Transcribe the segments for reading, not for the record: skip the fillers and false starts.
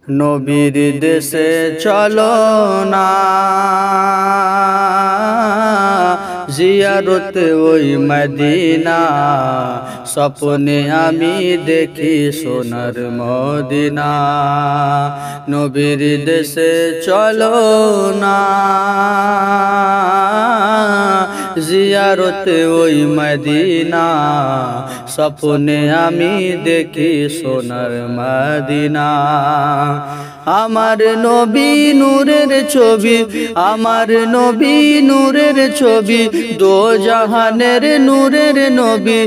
নবীর দেশে চলো না জিয়ারতে ওই মদিনা, স্বপ্নে আমি দেখি সোনার মদিনা। নবীর দেশে চলো না জিয়ারতে ওই মদিনা, স্বপ্নে আমি দেখি সোনার মদিনা। আমার নবী নূরের ছবি, আমার নবী নূরের ছবি, দো জাহানের নূরের নবী,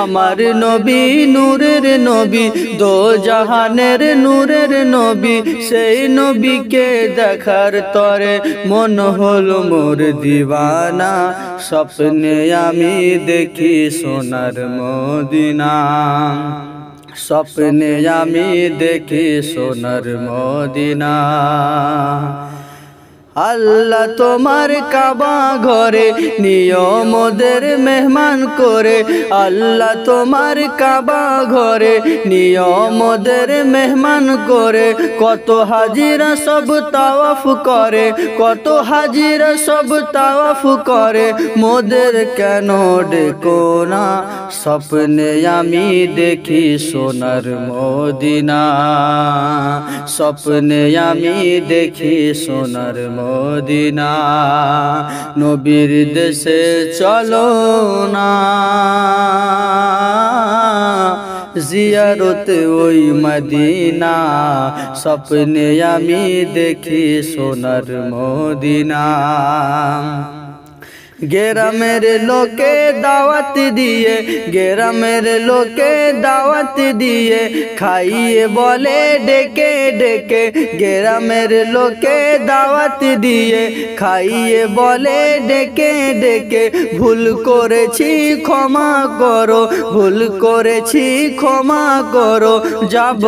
আমার নবী নূরের নবী, দো জাহানের নূরের নবী। সেই নবীকে দেখার তরে মন হলো মোর দিওয়ানা, স্বপ্নে আমি দেখি সোনার মদিনা, স্বপ্নে আমি দেখি সোনার মদিনা। আল্লাহ তোমার কাবা ঘরে নিয়মদের মেহমান করে, আল্লাহ তোমার কাবা ঘরে নিয়মদের মেহমান করে। কত হাজিরা সব তাওয়াফ করে, কত হাজিরা সব তাওয়াফ করে, মোদের কেন ডেকো না, স্বপ্নে আমি দেখি সোনার মদিনা, স্বপ্নে আমি দেখি সোনার মদিনা। নবীর দেশে চলো না জিয়ারতে ওই মদিনা, স্বপ্নে আমি দেখি সোনার মদিনা। গ্রামের লোকে দাওয়াত দিয়ে, গ্রামের লোকে দাওয়াত দিয়ে, খাইয়ে বলে ডেকে ডেকে, গ্রামের লোকে দাওয়াত দিয়ে, খাইয়ে বলে ডেকে ডেকে। ভুল করেছি ক্ষমা করো, ভুল করেছি ক্ষমা করো, যাব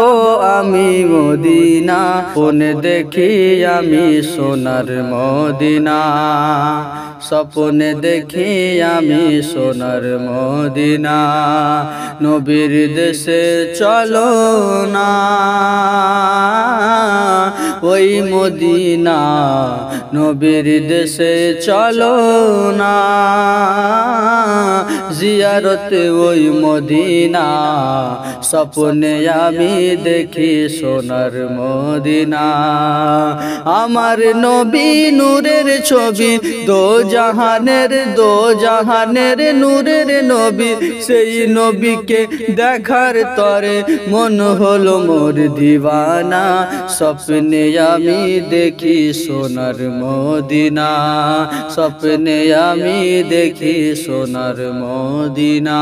আমি মদিনা, স্বপ্নে দেখি আমি সোনার মদিনা, স্বপ্নে দেখি আমি সোনার মদিনা। নবীর দেশে চলো না ওই মদিনা, নবীর দেশে চলো না জিয়ারতে ওই মদিনা, স্বপ্নে আমি দেখি সোনার মদিনা। আমার নবী নূরের ছবি, দো জাহানের, দো জাহানের নূরের নবী, সেই নবীকে দেখার তরে মন হলো মোর দিওয়ানা, স্বপ্নে আমি দেখি সোনার মদিনা, স্বপ্নে আমি দেখি সোনার মদিনা।